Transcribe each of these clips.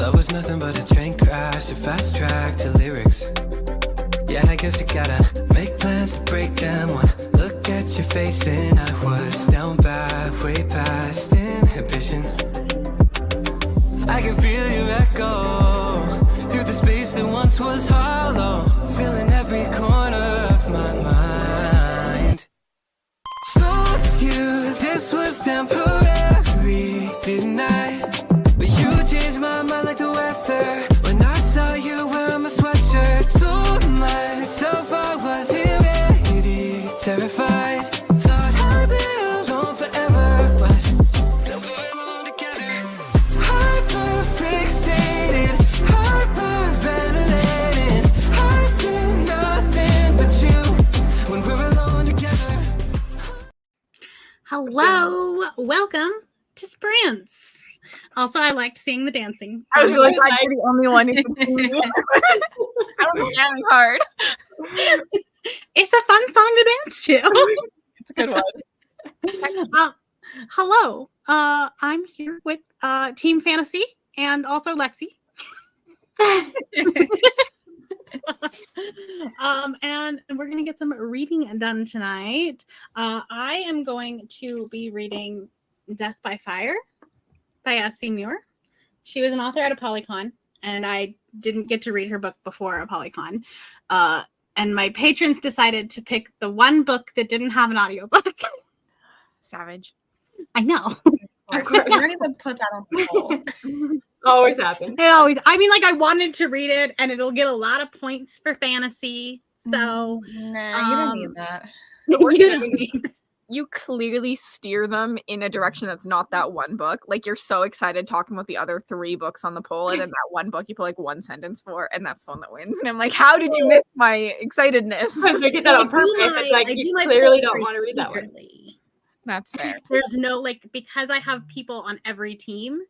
Love was nothing but a train crash, a fast track to lyrics. Yeah, I guess you gotta make plans to break them. One look at your face and I was down bad, way past inhibition. I can feel your echo through the space that once was hollow, filling every corner of my mind. Told you this was temporary, didn't I? But you changed my mind like the weather when I saw you wearing my sweatshirt. Told myself I wasn't ready, terrified. Thought I'd be alone forever, but now we're alone together. Hyper-fixated, hyper-ventilating. I see nothing but you when we're alone together. Hello, welcome to Sprints. Also, I liked seeing the dancing. I was really glad you're the only one who could see me. I was jamming hard. It's a fun song to dance to. It's a good one. Hello, I'm here with Team Fantasy and also Lexi. And we're going to get some reading done tonight. I am going to be reading Death by Fire by Seymour. She was an author at a Polycon, and I didn't get to read her book before a Polycon. And my patrons decided to pick the one book that didn't have an audiobook. Savage. I know. You don't even put that on the poll. Always happens. I mean, like, I wanted to read it, and it'll get a lot of points for fantasy. So, Nah, you don't need that. you don't need You clearly steer them in a direction that's not that one book. Like, you're so excited talking about the other 3 books on the poll, and then that one book you put like one sentence for, and that's the one that wins. And I'm like, how did you miss my excitedness? Because we did that on purpose. It's like you clearly don't want to read that one. That's fair. There's no, like, because I have people on every team,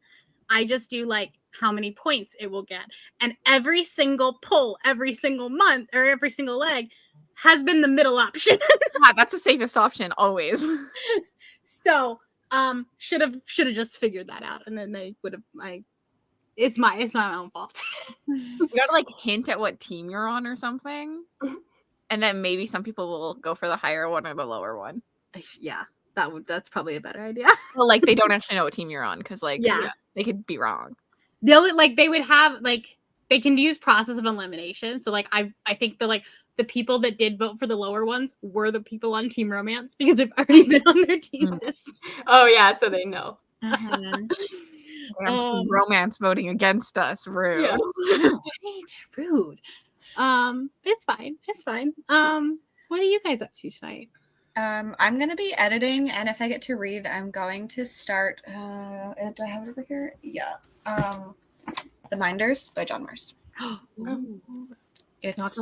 I just do like how many points it will get. And every single poll, every single month, or every single leg has been the middle option. Yeah, that's the safest option always. So, should have just figured that out, and then they would have. It's my own fault. You gotta like hint at what team you're on or something, and then maybe some people will go for the higher one or the lower one. Yeah, that's probably a better idea. Well, like they don't actually know what team you're on because like Yeah. they could be wrong. They would have like they can use process of elimination. So like I think the people that did vote for the lower ones were the people on Team Romance because they've already been on their team. Oh yeah, so they know. Team Romance voting against us. Rude. Yeah. Right, rude. It's fine. It's fine. What are you guys up to tonight? I'm gonna be editing, and if I get to read, I'm going to start. Do I have it over here? Yeah. The Minders by John Marrs. It's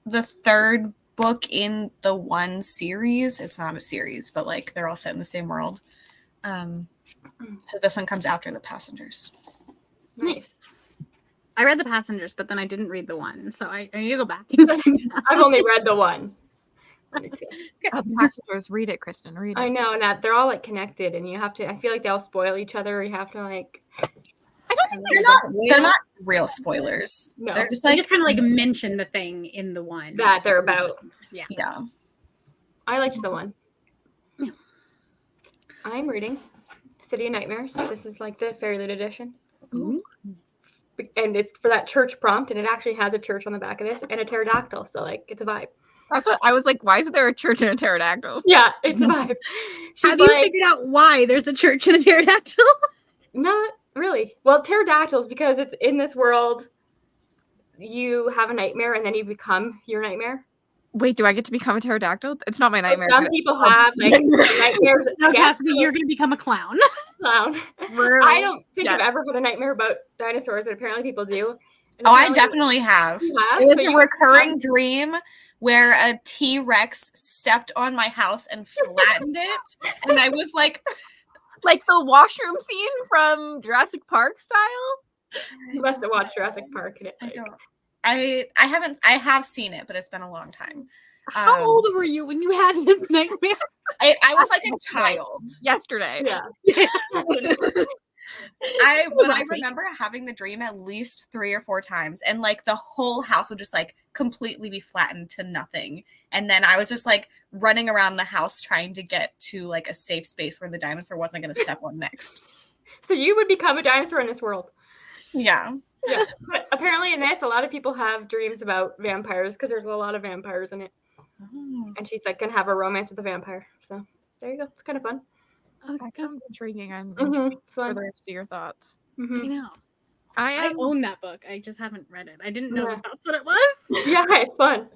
the third book in the one series. It's not a series, but like they're all set in the same world. So this one comes after The Passengers. Nice. I read The Passengers, but then I didn't read the one, so I need to go back. I've only read the one. Let me see. The Passengers, read it, Kristen. Read it. I know, and that they're all like connected, and you have to. I feel like they all spoil each other. You have to like. I don't think They're not real spoilers. No. They're just They like just kind of like mention the thing in the one that they're about. Yeah. I liked the one. Yeah. I'm reading City of Nightmares. This is like the Fairyland edition. Ooh. And it's for that church prompt, and it actually has a church on the back of this and a pterodactyl. So like, it's a vibe. That's what I was like. Why isn't there a church and a pterodactyl? Yeah, it's a vibe. She's Have you figured out why there's a church and a pterodactyl? Not really. Well, pterodactyls, because it's in this world, you have a nightmare and then you become your nightmare. Wait, do I get to become a pterodactyl? It's not my nightmare. Some people have like nightmares. No, Cassidy, you're going to become a clown. Clown. I don't think I've ever had a nightmare about dinosaurs, but apparently people do. And I apparently definitely have. you have, It was but a you- recurring dream where a T-Rex stepped on my house and flattened it. And I was like the washroom scene from Jurassic Park style. You must have watched Jurassic Park. And I have seen it, but it's been a long time. How old were you when you had this nightmare? I was like a child. Yesterday. Yeah. I remember having the dream at least 3 or 4 times, and like the whole house would just like completely be flattened to nothing. And then I was just like running around the house trying to get to like a safe space where the dinosaur wasn't going to step on next. So you would become a dinosaur in this world. Yeah. Yeah. But apparently in this, a lot of people have dreams about vampires because there's a lot of vampires in it. Oh. And she's like going to have a romance with a vampire. So there you go. It's kind of fun. That sounds intriguing. I'm Mhm, intrigued it's for fun. the rest of your thoughts. I Mhm. know. I I own that book. I just haven't read it. I didn't know Yeah. that that's what it was. Yeah, it's fun.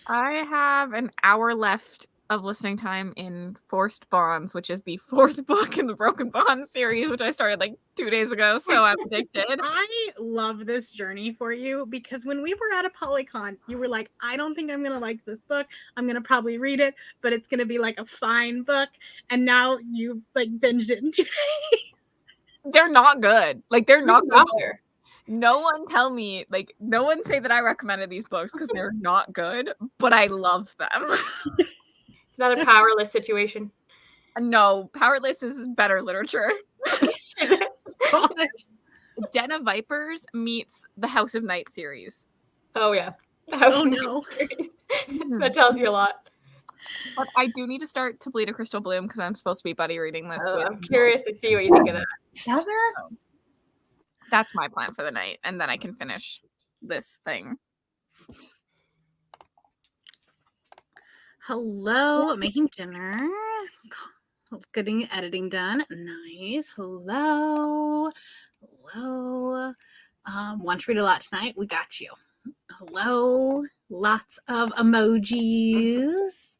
I have an hour left of listening time in Forced Bonds, which is the 4th book in the Broken Bond series, which I started like 2 days ago, so I'm addicted. I love this journey for you because when we were at a Polycon, you were like, I don't think I'm going to like this book. I'm going to probably read it, but it's going to be like a fine book. And now you like binged it in 2 days. They're not good. Like, they're not good. There. No one tell me, like, no one say that I recommended these books because they're not good, but I love them. It's another powerless situation. No, Powerless is better literature. Den of Vipers meets the House of Night series. Oh yeah. Oh no. That tells you a lot. But I do need to start To Bleed a Crystal Bloom because I'm supposed to be buddy reading this. with I'm curious to see what you think of that. How's there? That's my plan for the night, and then I can finish this thing. Hello, making dinner. Getting editing done. Nice. Hello. Hello. Want to read a lot tonight? We got you. Hello. Lots of emojis.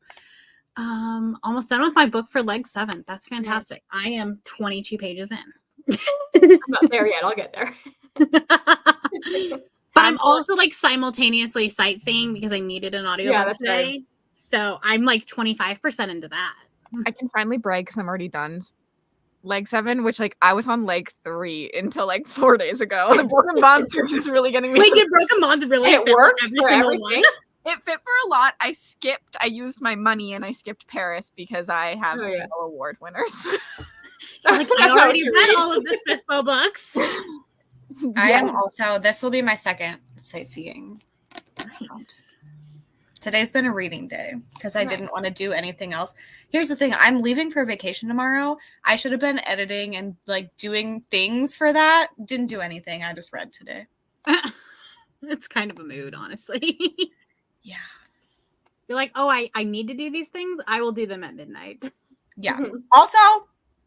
Almost done with my book for leg 7. That's fantastic. I am 22 pages in. I'm not there yet. I'll get there. But I'm also like simultaneously sightseeing because I needed an audiobook that's today. right. So I'm like 25% into that. I can finally brag because I'm already done leg 7, which like I was on leg 3 until like 4 days ago. The Broken Bond series is really getting me. Wait, did Broken Bonds really It fit for works every for single everything. one? It fit for a lot. I used my money and I skipped Paris because I have Oh, yeah. no award winners. Like, I That's how already you read read. all of the Spiffbo books. I am also, this will be my second sightseeing. Today's been a reading day because I didn't want to do anything else. Here's the thing. I'm leaving for vacation tomorrow. I should have been editing and like doing things for that. Didn't do anything. I just read today. It's kind of a mood, honestly. Yeah. You're like, oh, I need to do these things. I will do them at midnight. Yeah. Also,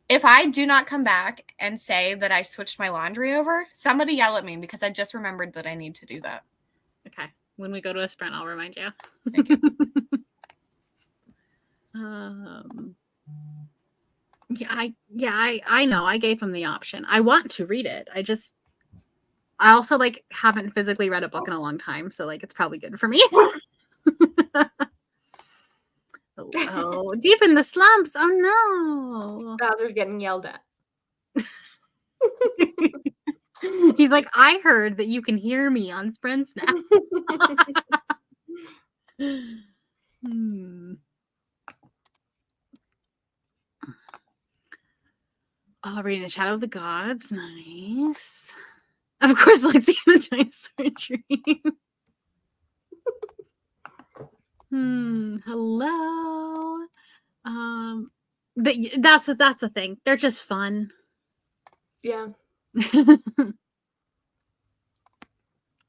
if I do not come back and say that I switched my laundry over, somebody yell at me because I just remembered that I need to do that. Okay. When we go to a sprint, I'll remind you. Thank you. I know. I gave him the option. I want to read it. I also like haven't physically read a book in a long time, so like it's probably good for me. Oh, deep in the slumps. Oh no. Bowser's getting yelled at. He's like, I heard that you can hear me on sprints now. Oh, reading The Shadow of the Gods. Nice. Of course, Lexi and the Dinosaur Dream. Hello. That's the thing. They're just fun. Yeah.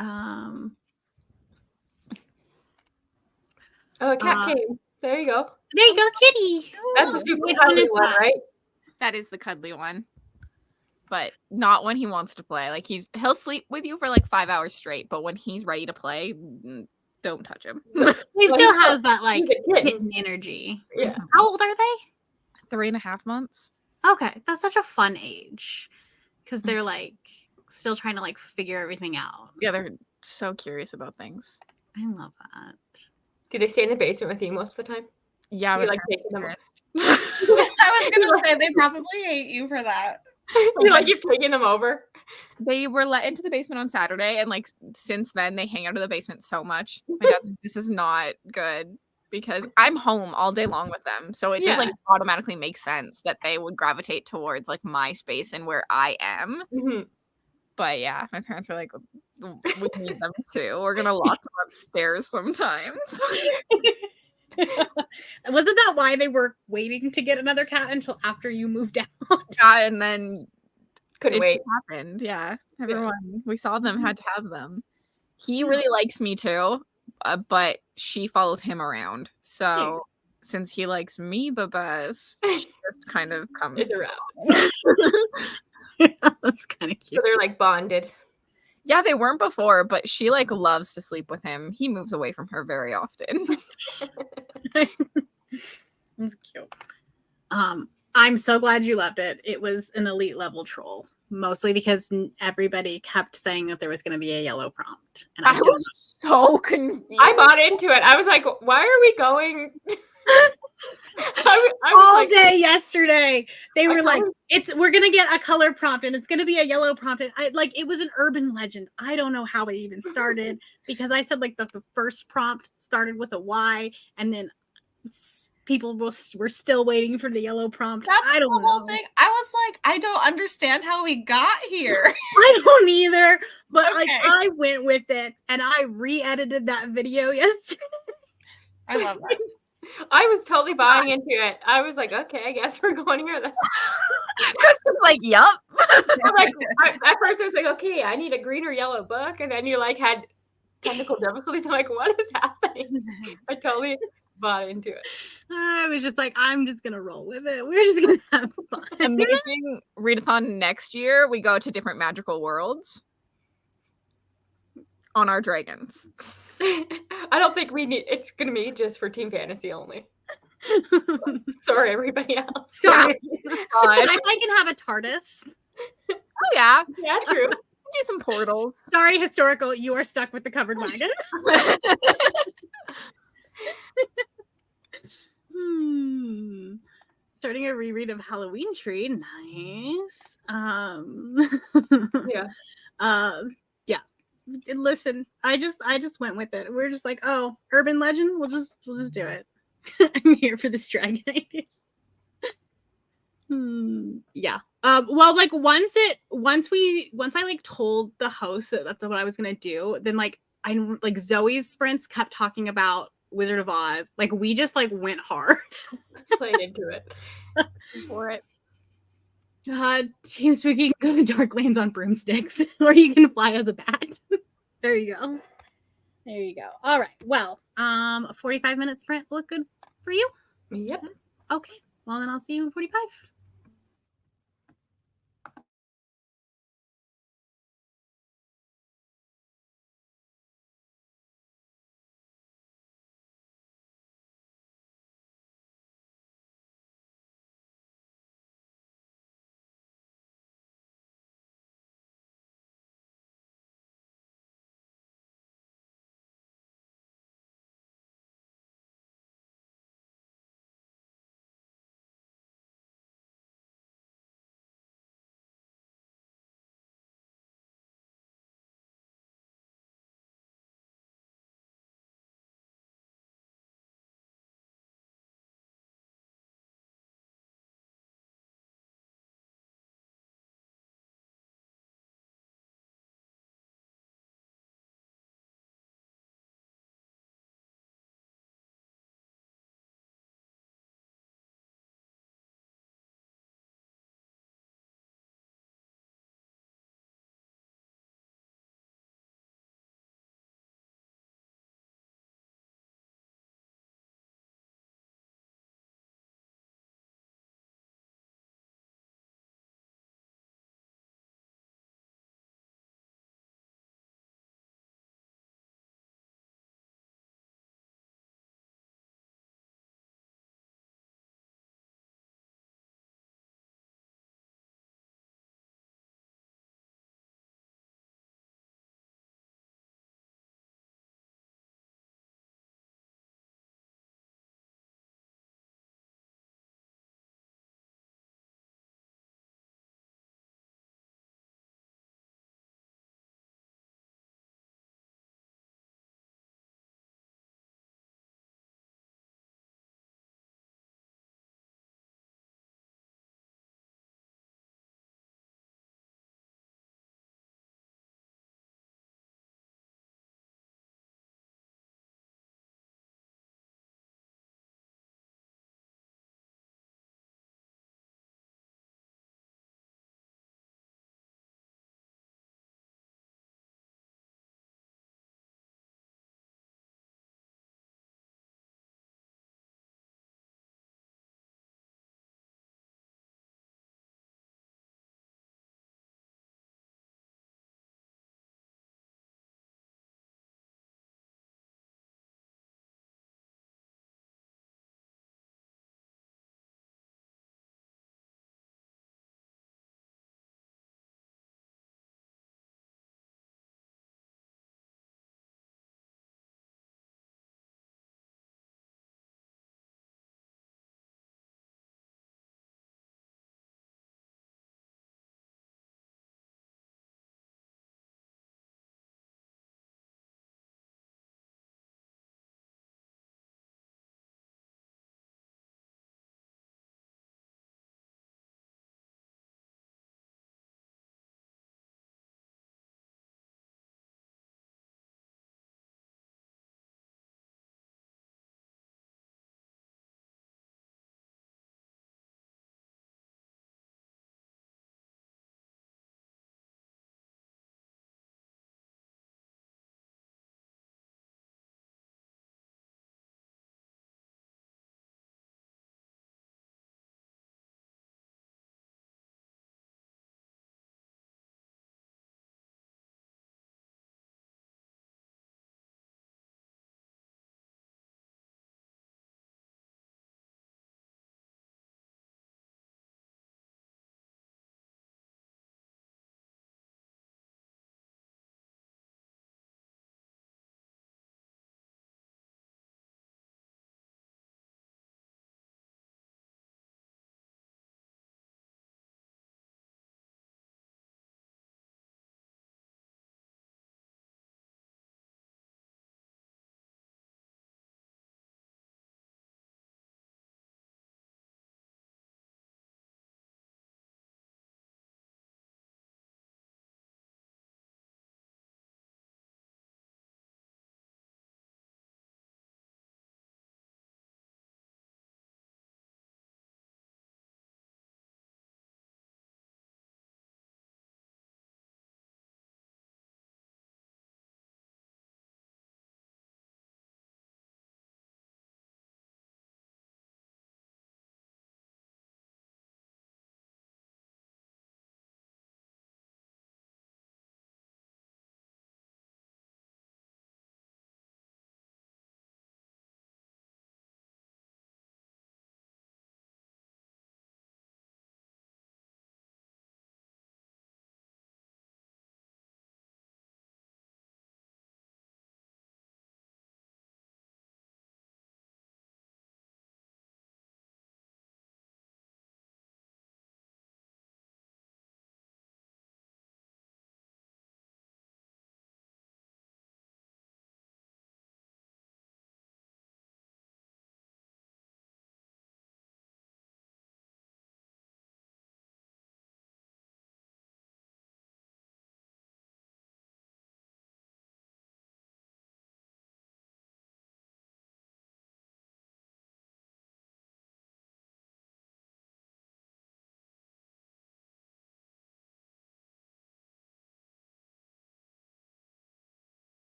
Oh, a cat came. There you go. There you go, kitty. That's a super Which one cuddly is one, that? right? That is the cuddly one. But not when he wants to play. Like he'll sleep with you for like 5 hours straight, but when he's ready to play, don't touch him. He Well, still has that like he's a kitten. kitten energy. Yeah. How old are they? 3.5 months. Okay, that's such a fun age because they're like still trying to like figure everything out. Yeah, they're so curious about things. I love that. Do they stay in the basement with you most of the time? Yeah, You but like taking them? I was going to say, they probably hate you for that. You like you've taken them over? they were let into the basement on Saturday, and like since then they hang out in the basement so much. My dad's like, this is not good. because I'm home all day long with them. So it just like automatically makes sense that they would gravitate towards like my space and where I am. Mhm. But yeah, my parents were like, we need them too. We're gonna lock them upstairs sometimes. Wasn't that why they were waiting to get another cat until after you moved out? Yeah, and then Couldn't it wait. just happened. Yeah, everyone we saw them had to have them. He really likes me too, but she follows him around. So since he likes me the best, she just kind of comes. It's around. That's kind of So cute. they're like bonded. Yeah, they weren't before, but she like loves to sleep with him. He moves away from her very often. That's cute. I'm so glad you loved it. It was an elite level troll, mostly because everybody kept saying that there was going to be a yellow prompt, and I was so confused. I bought into it. I was like, why are we going? I was all like, day yesterday. They were like, kinda- we're gonna get a color prompt and it's gonna be a yellow prompt. And it was an urban legend. I don't know how it even started because I said like the first prompt started with a Y and then people were still waiting for the yellow prompt. That's I don't the whole know. thing. I was like, I don't understand how we got here. I don't either, but like Okay. I went with it and I re-edited that video yesterday. I love that. I was totally buying into it. I was like, okay, I guess we're going here. Kristen's like, yup. I'm like, at first I was like, okay, I need a green or yellow book, and then you like had technical difficulties. I'm like, what is happening? I totally bought into it. I was just like, I'm just gonna roll with it. We're just gonna have fun. Amazing readathon next year. We go to different magical worlds on our dragons. I don't think we need. It's gonna be just for Team Fantasy only. Sorry, everybody else. Sorry. God. I can have a TARDIS. Oh yeah, Yeah, true. do some portals. Sorry, historical. You are stuck with the covered wagon. Starting a reread of Halloween Tree. Nice. Yeah. Yeah. Listen, I just went with it. We're just like, oh, urban legend. We'll just do it. I'm here for this dragon idea. Yeah. Well, like once I like told the host that that's what I was gonna do, then like Zoe's sprints kept talking about Wizard of Oz. Like we just like went hard. Played into it. For it. Team Spooky can go to Darklands on broomsticks, or you can fly as a bat. There you go. There you go. All right. Well, a 45-minute sprint look good for you? Yep. Okay. Well, then I'll see you in 45.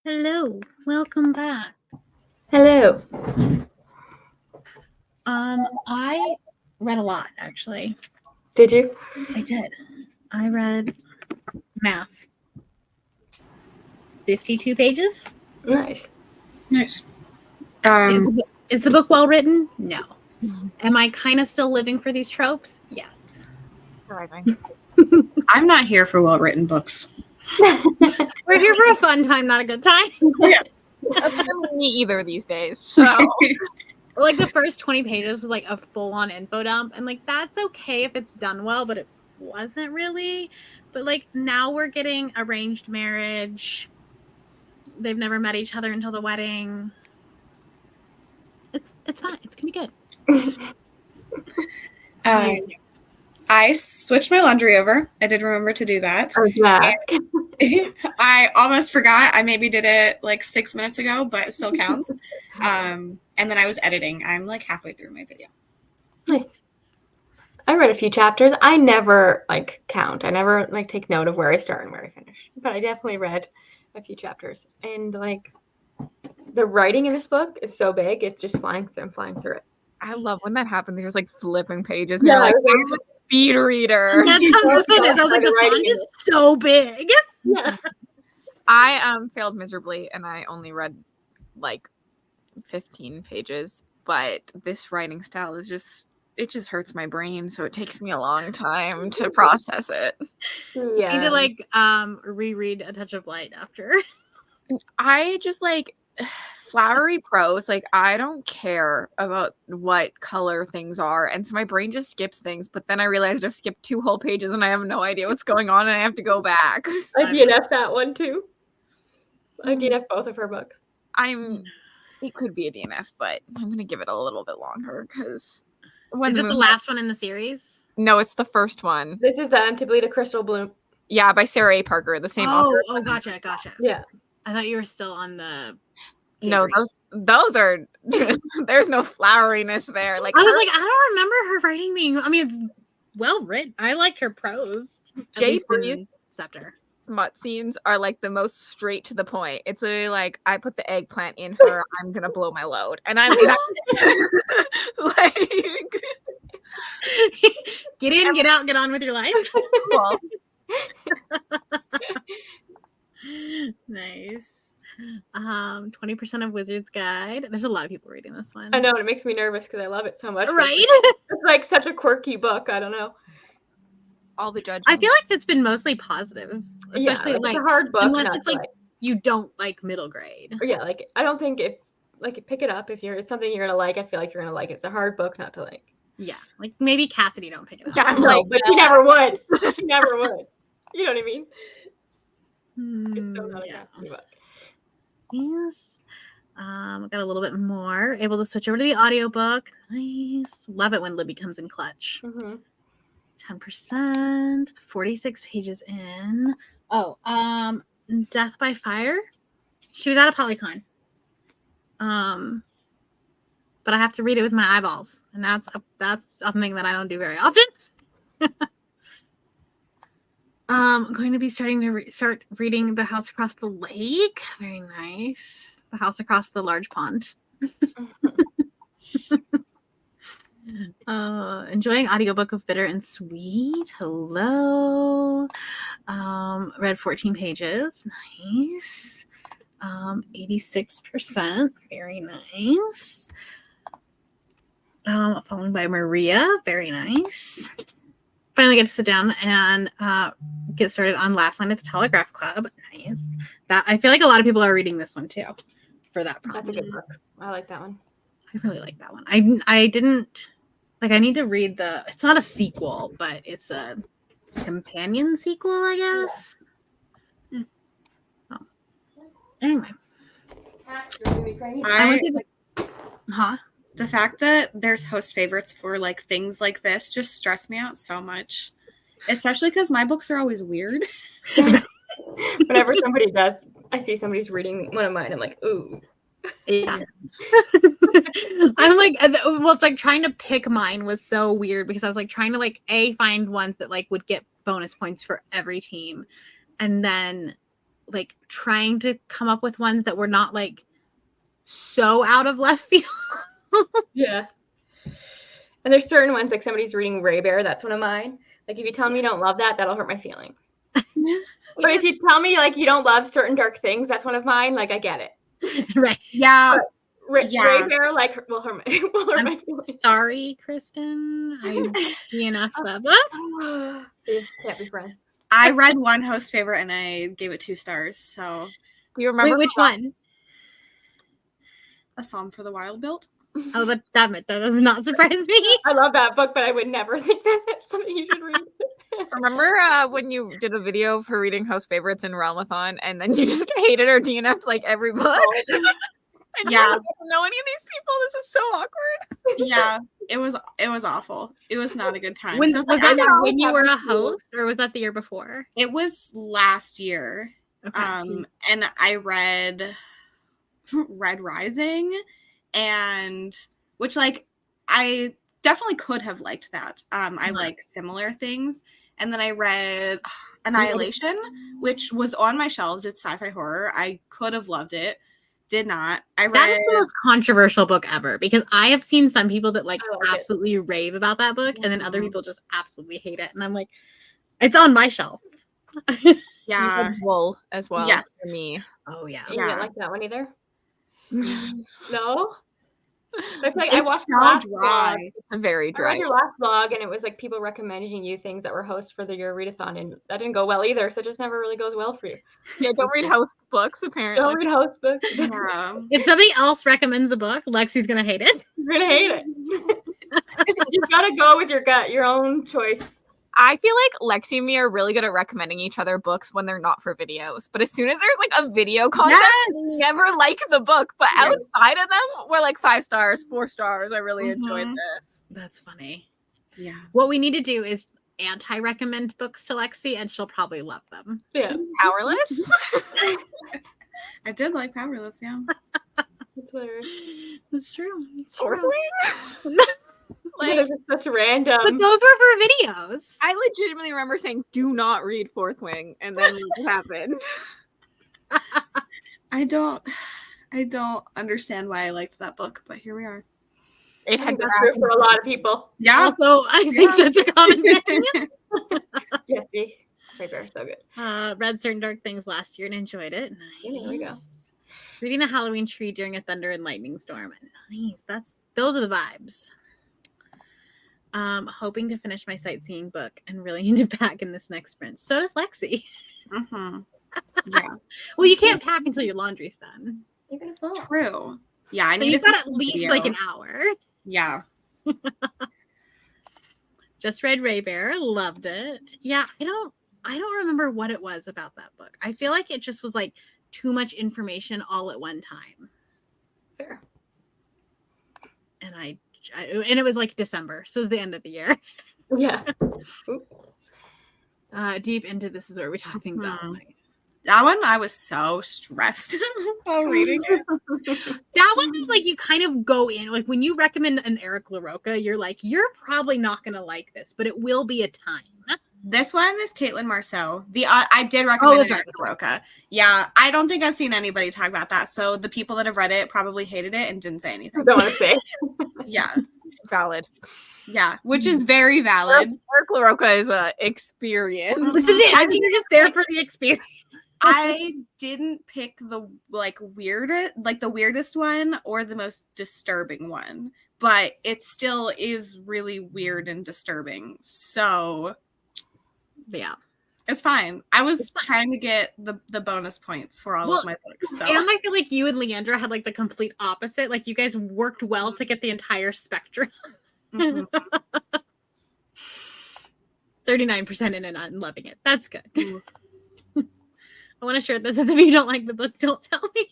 Hello, welcome back. Hello. I read a lot actually. Did you? I did. I read math. 52 pages. Nice. Nice. Is the book well written? No. Am I kind of still living for these tropes? Yes. Thriving. I'm not here for well-written books. We're here for a fun time, not a good time. That's really me either these days. So Like the first 20 pages was like a full-on info dump, and like that's okay if it's done well, but it wasn't really. But like now we're getting arranged marriage. They've never met each other until the wedding. It's fine. It's gonna be good. I switched my laundry over. I did remember to do that. Yeah. I almost forgot. I maybe did it like 6 minutes ago, but it still counts. And then I was editing. I'm like halfway through my video. Nice. I read a few chapters. I never like count. I never like take note of where I start and where I finish. But I definitely read a few chapters. And like the writing in this book is so big, it's just flying through it. I love when that happens. There's like flipping pages, and Yeah, you're like, I was like- I'm a speed reader. That's how this is. I was like, the font is so big. Yeah. I failed miserably, and I only read like 15 pages. But this writing style is just hurts my brain, so it takes me a long time to process it. Yeah. I need to like reread A Touch of Light after. I just like flowery prose. Like I don't care about what color things are, and so my brain just skips things. But then I realized I've skipped 2 whole pages, and I have no idea what's going on, and I have to go back. I DNF that one too. I DNF both of her books. It could be a DNF, but I'm gonna give it a little bit longer because Is it the last one in the series? No, it's the first one. This is the Antibleed Crystal Bloom. Yeah, by Sarah A. Parker, the same author. Oh, gotcha. Yeah. I thought you were still on the. No, those are there's no floweriness there. Like I was like, I don't remember her writing being. I mean, it's well written. I liked her prose. Jay Bree's Scepter. smut scenes are like the most straight to the point. It's literally like I put the eggplant in her, I'm gonna blow my load, and I'm like, Get in, get out, get on with your life. cool. Nice. 20% of Wizard's Guide. There's a lot of people reading this one. I know, and it makes me nervous because I love it so much. Right? It's like such a quirky book. I don't know. All the judges. I feel like it's been mostly positive, especially it's like a hard book. unless it's like you don't like middle grade. Yeah, like I don't think if like pick it up if it's something you're gonna like. I feel like you're gonna like it. It's a hard book not to like. Yeah, like maybe Cassidy don't pick it up. Yeah, No, like, but she never would. She never would. You know what I mean? It's so not a Cassidy book. Yes. Got a little bit more. Able to switch over to the audiobook. Nice. Love it when Libby comes in clutch. 10%. 46 pages in. Oh, Death by Fire. She was at a Polycon. But I have to read it with my eyeballs, and that's something that I don't do very often. I'm going to be starting to start reading The House Across the Lake. Very nice. The House Across the Large Pond. Enjoying audiobook of Bitter and Sweet. Hello. Read 14 pages. Nice. 86%. Very nice. Followed by Maria. Very nice. Finally get to sit down and get started on Last Line of the Telegraph Club. Nice. That I feel like a lot of people are reading this one too for that prompt. That's a good book. I like that one. I really like that one. I didn't like. I need to read the. It's not a sequel, but it's a companion sequel, I guess. Yeah. Oh. Anyway, The fact that there's host favorites for like things like this just stress me out so much, especially because my books are always weird. Whenever somebody does, I see somebody's reading one of mine. I'm like, ooh. Yeah. I'm like, well, it's like trying to pick mine was so weird because I was like trying to like find ones that like would get bonus points for every team, and then like trying to come up with ones that were not like so out of left field. Yeah. And there's certain ones, like somebody's reading Ray Bear, that's one of mine. Like if you tell me you don't love that, that'll hurt my feelings. But if you tell me like you don't love certain dark things, that's one of mine, like I get it. Right. Yeah. Ray Yeah. Bear like will hurt my feelings. Sorry, Kristen. I see enough of it. See, can't be friends. I read one host favorite and I gave it 2 stars. So Do you remember Wait, which one? A Psalm for the Wild Built. Oh, that does not surprise me. I love that book, but I would never think that that's something you should read. Remember when you did a video for reading house favorites in Readathon and then you just hated our DNF'd like every book? And Yeah. you don't know any of these people. This is so awkward. Yeah, it was awful. It was not a good time. When, So was it's like, that I know when you were a happened to you. host, or was that the year before? it was last year. Okay. And I read Red Rising, and which like I definitely could have liked that. I like similar things. And then I read Annihilation, which was on my shelves. It's sci-fi horror. I could have loved it. Did not. I read That is the most controversial book ever, because I have seen some people that like I like it. absolutely rave about that book, and then other Mhm. people just absolutely hate it. And I'm like, it's on my shelf. Yeah. Wool as well Yes. for me. Oh yeah. You Yeah. didn't like that one either? No? I feel like It's I watched the so last dry. vlog. It's very I read dry. your last vlog, and it was like people recommending you things that were hosts for your readathon, and that didn't go well either. So it just never really goes well for you. Yeah, don't read house books apparently. Don't read host books. Yeah. If somebody else recommends a book, Lexi's gonna hate it. You're gonna hate it. You've got to go with your gut, your own choice. I feel like Lexi and me are really good at recommending each other books when they're not for videos. But as soon as there's like a video concept, we Yes. never like the book. But Yes. outside of them, we're like 5 stars, 4 stars. I really enjoyed Mhm. this. That's funny. Yeah. What we need to do is anti-recommend books to Lexi, and she'll probably love them. Yeah, Powerless. I did like Powerless, yeah. that's hilarious. That's true. It's Or true. Like, there's just such random. But those were for videos. I legitimately remember saying, "Do not read Fourth Wing," and then it happened. I don't understand why I liked that book, but here we are. It I had think that's true for a lot of people. Yeah. Also, I think that's a common thing. Yes, see, Ray Bear, so good. Read Certain Dark Things last year and enjoyed it. Yeah, there we go. Nice. Reading The Halloween Tree during a thunder and lightning storm. Nice. Those are the vibes. Hoping to finish my sightseeing book and really into packing this next sprint. So does Lexi. Mm-hmm. Yeah. Well, you can't pack until your laundry's done. You're gonna fall. True. Yeah, I So need you've to got at least like an hour. Yeah. Just read Ray Bear, loved it. Yeah, I don't remember what it was about that book. I feel like it just was like too much information all at one time. Fair. And and it was like December, so it was the end of the year. Yeah. Deep into this is where we talk things out. Mhm. That one I was so stressed while reading it. That one is like you kind of go in like when you recommend an Eric LaRocca, you're like, you're probably not gonna like this, but it will be a time. This one is Caitlin Marceau. I did recommend that's it right, to Roca. Yeah, I don't think I've seen anybody talk about that. So the people that have read it probably hated it and didn't say anything. Don't want to say. Yeah, Valid. yeah, which is very valid. Eric LaRocca is a experience. This is it. I think you're just there for the experience. I didn't pick the weirdest one or the most disturbing one, but it still is really weird and disturbing. So Yeah. it's fine. I was trying to get the bonus points for all of my books. So And I feel like you and Leandra had like the complete opposite. Like you guys worked well to get the entire spectrum. Mhm. 39% in and I'm loving it. That's good. Mm. I want to share this. If you don't like the book, don't tell me.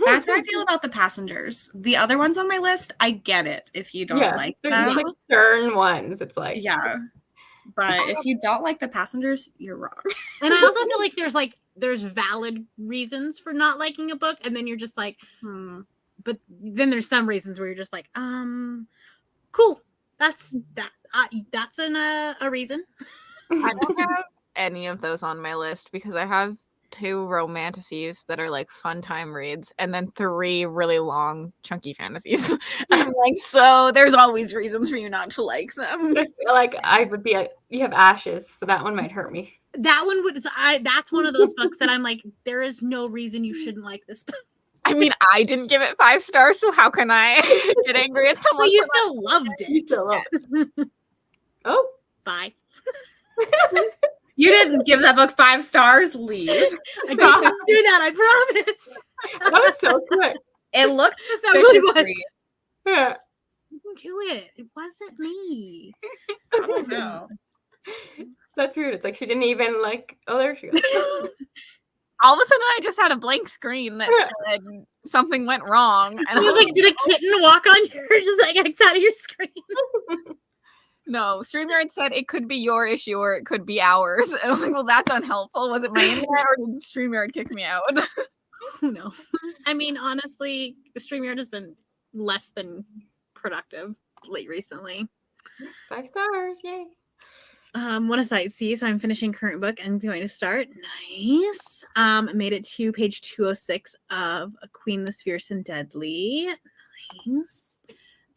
That's how I feel about The Passengers. The other ones on my list, I get it if you don't like There's them. like certain ones. It's like Yeah. But if you don't like The Passengers, you're wrong. And I also feel like there's valid reasons for not liking a book, and then you're just like, Hmm. but then there's some reasons where you're just like, cool. That's a reason. I don't have any of those on my list because I have 2 romanticies that are like fun time reads, and then 3 really long, chunky fantasies. I'm like, so there's always reasons for you not to like them. I feel like I would be like, you have Ashes, so that one might hurt me. That one would. That's one of those books that I'm like, there is no reason you shouldn't like this book. I mean, I didn't give it 5 stars, so how can I get angry at someone? But you for that? still loved You it. still love it. Oh, Bye. You didn't give that book 5 stars. Leave. I didn't do that. I promise. that was so quick. It looked really suspicious. was. Yeah. Didn't do it. It wasn't me. I don't know. That's weird. It's like she didn't even like. Oh, there she goes. All of a sudden, I just had a blank screen that said something went wrong. And I was like, did a kitten walk on your just like X out of your screen? no, StreamYard said it could be your issue or it could be ours. And I was like, well, that's unhelpful. Was it my internet or did StreamYard kick me out? Who knows? I mean, honestly, StreamYard has been less than productive recently. 5 stars, yay. What a sight see. So I'm finishing current book and going to start. Nice. Made it to page 206 of A Queen This Fierce and Deadly. Nice.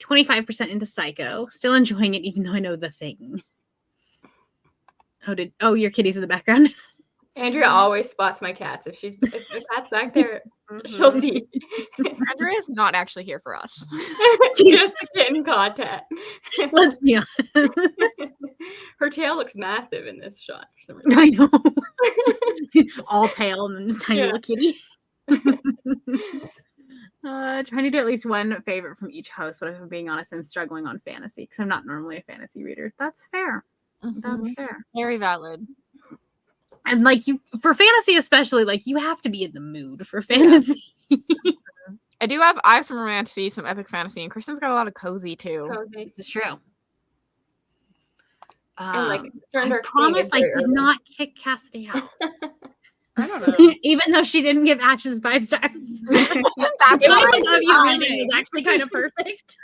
25% into Psycho. Still enjoying it, even though I know the thing. Oh, your kitty's in the background. Andrea always spots my cats. If the cat's back there, she'll see. Andrea's not actually here for us. Just the kitten content. Let's be honest. Her tail looks massive in this shot for some reason. I know. All tail and then this tiny little kitty. Trying to do at least one favorite from each host, but if I'm being honest, I'm struggling on fantasy because I'm not normally a fantasy reader. That's fair. That's fair. Very valid. And like for fantasy especially, like you have to be in the mood for fantasy. I have some romantasy, some epic fantasy, and Kristen's got a lot of cozy too. This is true. And like I promise I did not kick Cassidy out. I don't know. Even though she didn't give Ashes 5 stars. That's The why timing of you reading is actually kind of perfect.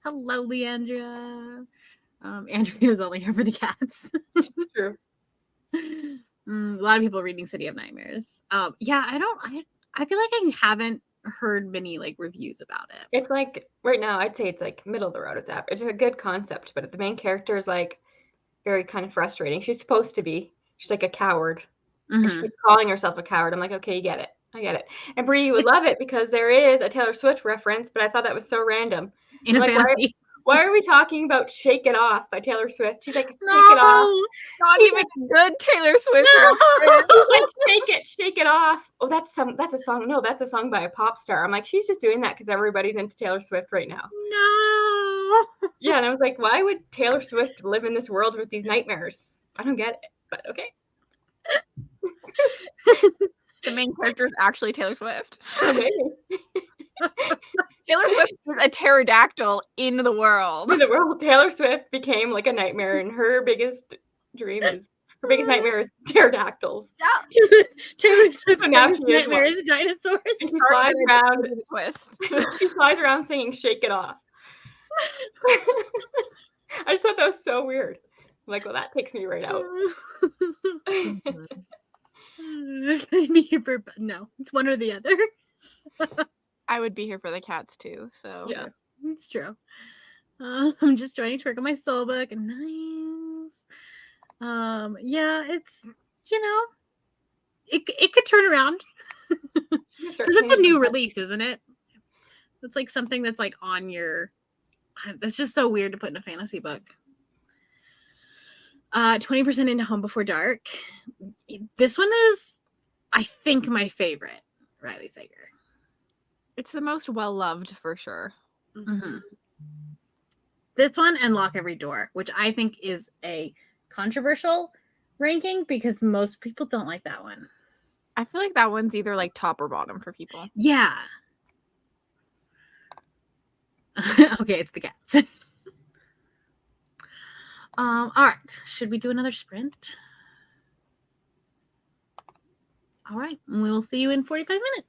Hello, Leandra. Andrea's only here for the cats. It's true. A lot of people reading City of Nightmares. Yeah, I feel like I haven't heard many like reviews about it. It's like right now, I'd say it's like middle of the road. It's a good concept, but the main character is like very kind of frustrating. She's supposed to be. She's like a coward. And she keeps calling herself a coward. I'm like, okay, you get it. I get it. And Bree would love it because there is a Taylor Swift reference, but I thought that was so random. In a like, fantasy. Why are we talking about "Shake It Off" by Taylor Swift? She's like, "Shake No, it off." not even a good Taylor Swift. Like, shake it off. Oh, that's a song. No, that's a song by a pop star. I'm like, she's just doing that because everybody's into Taylor Swift right now. No. Yeah, and I was like, why would Taylor Swift live in this world with these nightmares? I don't get it, but okay. The main character is actually Taylor Swift. Amazing. Taylor Swift is a pterodactyl in the world. In the world, Taylor Swift became like a nightmare, and her biggest nightmare is pterodactyls. Yeah. Taylor Swift's So now biggest she is nightmare one. is dinosaurs. And she flies around. With a twist. She flies around singing "Shake It Off." I just thought that was so weird. I'm like, well, that takes me right out. No, it's one or the other. I would be here for the cats too. So Yeah. It's true. I'm just trying to work on my soul book. Nice. Yeah, it's it could turn around because it's a new release, isn't it? It's like something that's like on your. That's just so weird to put in a fantasy book. 20% into Home Before Dark. This one is, I think, my favorite Riley Sager. it's the most well loved for sure. Mm-hmm. This one and Lock Every Door, which I think is a controversial ranking because most people don't like that one. I feel like that one's either like top or bottom for people. Yeah. Okay, it's the cats. All right. Should we do another sprint? All right. We'll see you in 45 minutes.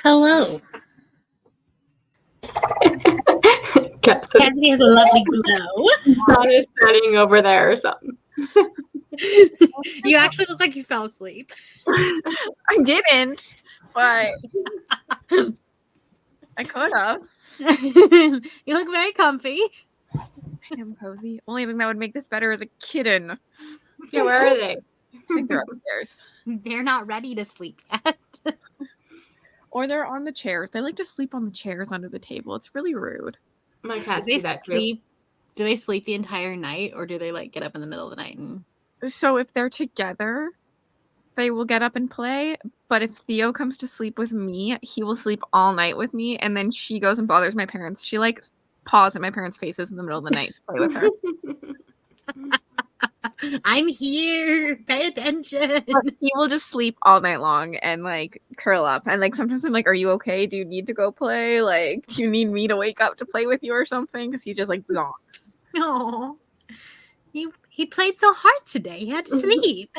Hello. Cassidy has a lovely glow. Sun is setting over there or something. You actually look like you fell asleep. I didn't, but I could have. You look very comfy. I am cozy. Only thing that would make this better is a kitten. Yeah, where are they? I think they're upstairs. They're not ready to sleep yet. Or they're on the chairs. They like to sleep on the chairs under the table. It's really rude. My cats Do they do that too. sleep? Do they sleep the entire night, or do they like get up in the middle of the night and? So if they're together, they will get up and play. But if Theo comes to sleep with me, he will sleep all night with me. And then she goes and bothers my parents. She like paws at my parents' faces in the middle of the night to play with her. I'm here. Pay attention. But he will just sleep all night long and like curl up. And like sometimes I'm like, are you okay? Do you need to go play? Like, do you need me to wake up to play with you or something? Because he just like zonks. No. He played so hard today. He had to sleep.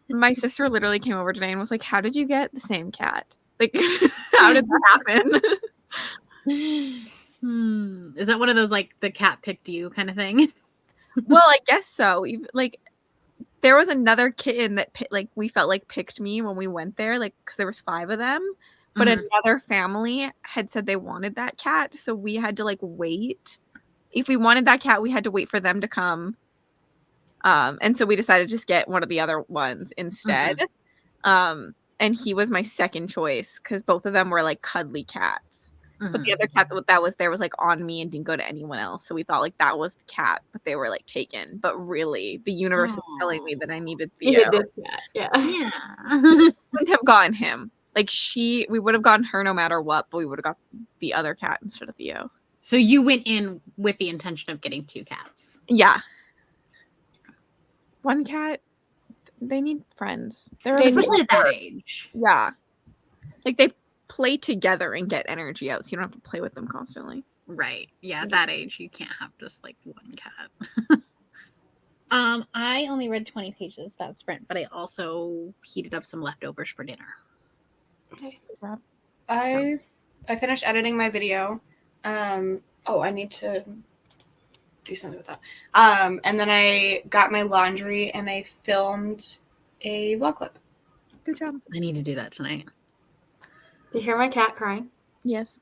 My sister literally came over today and was like, how did you get the same cat? Like, how did that happen? Is that one of those like the cat picked you kind of thing? Well, I guess so. Even, like, there was another kitten that like we felt like picked me when we went there, like because there was 5 of them. But another family had said they wanted that cat, so we had to like wait. If we wanted that cat, we had to wait for them to come. And so we decided to just get one of the other ones instead. And he was my second choice because both of them were like cuddly cats. But the other cat that was there was like on me and didn't go to anyone else. So we thought like that was the cat, but they were like taken. But really, the universe is telling me that I needed Theo. Yeah. Wouldn't have gotten him. Like we would have gotten her no matter what, but we would have got the other cat instead of Theo. So you went in with the intention of getting 2 cats. Yeah. One cat, they need friends. Especially at that age. Yeah. Like they play together and get energy out, so you don't have to play with them constantly. Right. Yeah, at that age you can't have just like one cat. I only read 20 pages that sprint, but I also heated up some leftovers for dinner. I finished editing my video. I need to do something with that. And then I got my laundry and I filmed a vlog clip. Good job. I need to do that tonight. Do you hear my cat crying? Yes.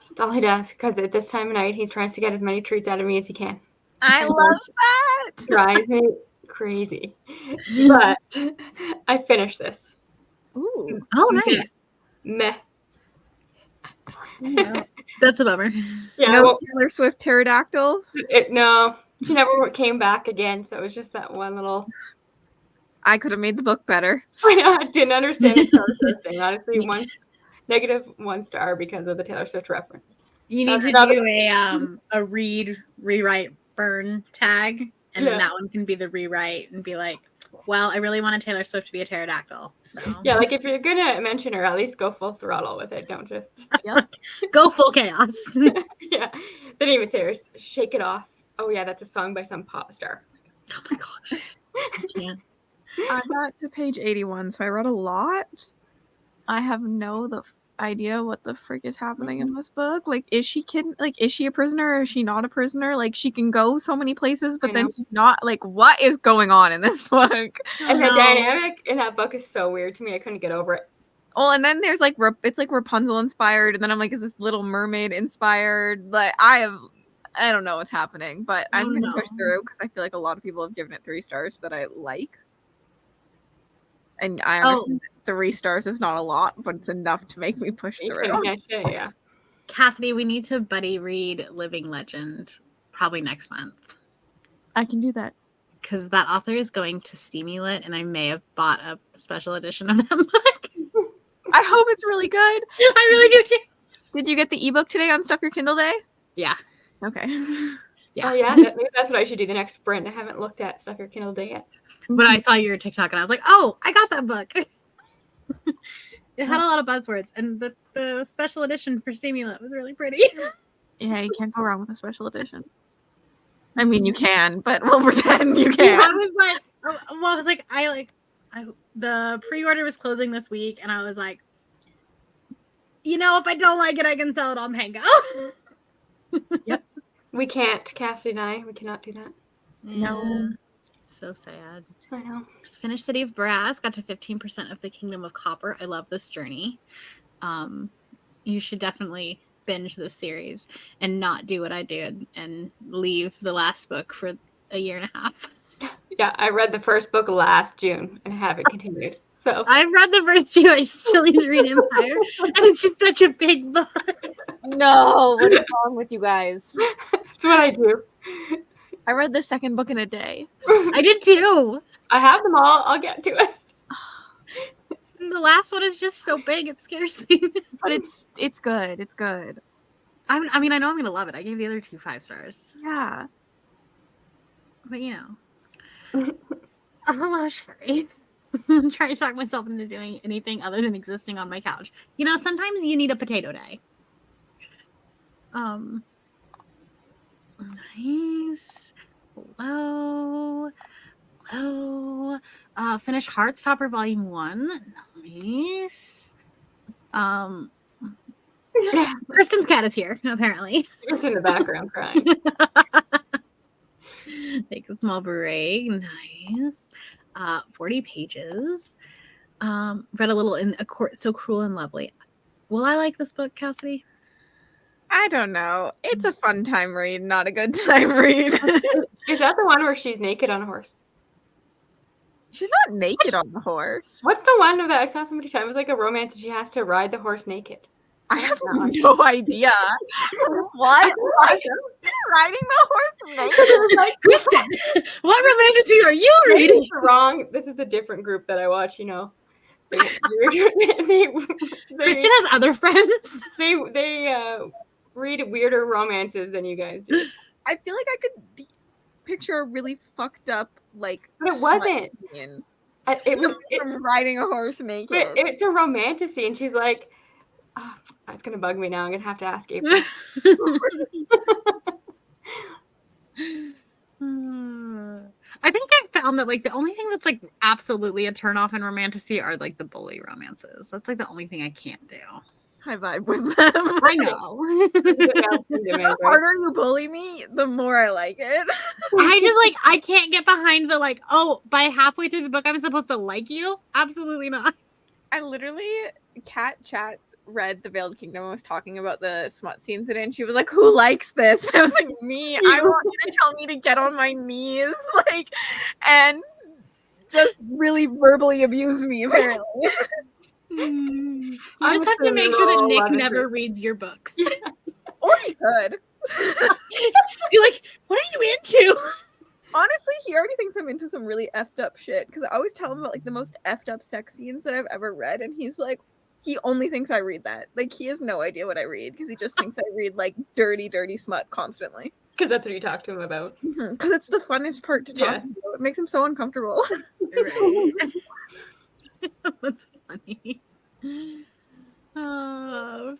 That's all he does, because at this time of night, he tries to get as many treats out of me as he can. I love that. Drives me crazy. But I finished this. Ooh. Oh, nice. Meh. Yeah. That's a bummer. Yeah. No Well, Taylor Swift pterodactyl? no. She never came back again, so it was just that one little... I could have made the book better. I didn't understand the Taylor Swift thing. Honestly, -1 star because of the Taylor Swift reference. You need to do a read, rewrite, burn tag, and then that one can be the rewrite and be like, well, I really wanted Taylor Swift to be a pterodactyl. So yeah, like if you're gonna mention her, at least go full throttle with it. Don't just go full chaos. yeah. They didn't even say her. Shake It Off. Oh yeah, that's a song by some pop star. Oh my gosh. Yeah. I got to page 81, so I read a lot. I have no idea what the frick is happening in this book. Like, is she a prisoner or is she not a prisoner? Like, she can go so many places, but then she's not. Like, what is going on in this book? And the dynamic in that book is so weird to me. I couldn't get over it. Oh, and then there's like it's like Rapunzel inspired, and then I'm like, is this Little Mermaid inspired? Like, I don't know what's happening, but I'm gonna push through because I feel like a lot of people have given it 3 stars that I like. And I understand that 3 stars is not a lot, but it's enough to make me push through. Yeah. Cassidy, we need to buddy read Living Legend probably next month. I can do that. Because that author is going to Steamy Lit, and I may have bought a special edition of that book. I hope it's really good. I really do too. Did you get the ebook today on Stuff Your Kindle Day? Yeah. Okay. Yeah. Oh yeah, maybe that's what I should do the next sprint. I haven't looked at Stuff Your Kindle Day yet. But I saw your TikTok and I was like, oh, I got that book. It had a lot of buzzwords, and the special edition for Steamy Lit was really pretty. Yeah, you can't go wrong with a special edition. I mean, you can, but we'll pretend you can. I the pre-order was closing this week, and I was like, you know, if I don't like it, I can sell it on Pango. We can't, Cassidy and I. We cannot do that. No. So sad. I know. Finished City of Brass, got to 15% of the Kingdom of Copper. I love this journey. You should definitely binge this series and not do what I did and leave the last book for a year and a half. Yeah, I read the first book last June and haven't continued. So I've read the first two. I still need to read Empire, and it's just such a big book. No, what is wrong with you guys? that's what I do. I read the second book in a day. I did too. I have them all. I'll get to it. The last one is just so big, it scares me. But it's good. It's good. I mean, I know I'm gonna love it. I gave the other 2 5 stars, Yeah. but you know, hello, Sherry. I'm trying to talk myself into doing anything other than existing on my couch. You know, sometimes you need a potato day. Nice. Hello. Finish Heartstopper Volume 1. Nice. Kristen's cat is here, apparently. Just in the background crying. Take a small break. Nice. 40 pages. Read a little in A Court So Cruel and Lovely. Will I like this book, Cassidy? I don't know. It's a fun time read, not a good time read. Is that the one where she's naked on a horse? She's not naked on the horse. What's the one that I saw somebody say? It was like a romance and she has to ride the horse naked. I have no idea. What? Riding the horse naked? Kristen, what romantasy are you reading? This is wrong. This is a different group that I watch, you know. Kristen has other friends. They read weirder romances than you guys do. I feel like I could picture a really fucked up, like, But it wasn't. scene It was. from riding a horse naked. It's a romantasy, and she's like, oh, "That's gonna bug me now. I'm gonna have to ask April." I think I found that like the only thing that's like absolutely a turnoff in romantasy are like the bully romances. That's like the only thing I can't do. I vibe with them. I know. The harder you bully me, the more I like it. I just like I can't get behind the like, oh, by halfway through the book I'm supposed to like you. Absolutely not. I literally, Kat Chats read The Veiled Kingdom and was talking about the smut scenes in it, and she was like, "Who likes this?" I was like, "Me. I want you to tell me to get on my knees, like, and just really verbally abuse me." Apparently, You just have to make sure that Nick never reads your books. or he could. You're like, what are you into? Honestly, he already thinks I'm into some really effed up shit because I always tell him about like the most effed up sex scenes that I've ever read, and he's like, he only thinks I read that. Like, he has no idea what I read because he just thinks I read like dirty smut constantly. Because that's what you talk to him about. Because it's the funnest part to talk to. It makes him so uncomfortable. Right. That's funny.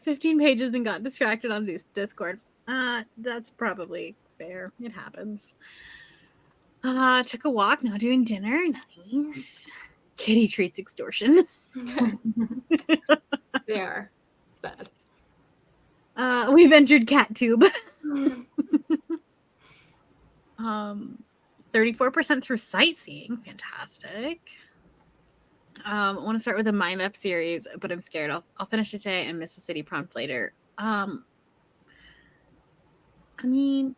15 pages and got distracted on Discord. That's probably fair. It happens. Took a walk, now doing dinner. Nice. Kitty treats extortion. They are. It's bad. We've entered cat tube. 34% through sightseeing. Fantastic. I want to start with a Mind Up series, but I'm scared. I'll finish it today and miss the city prompt later. I mean,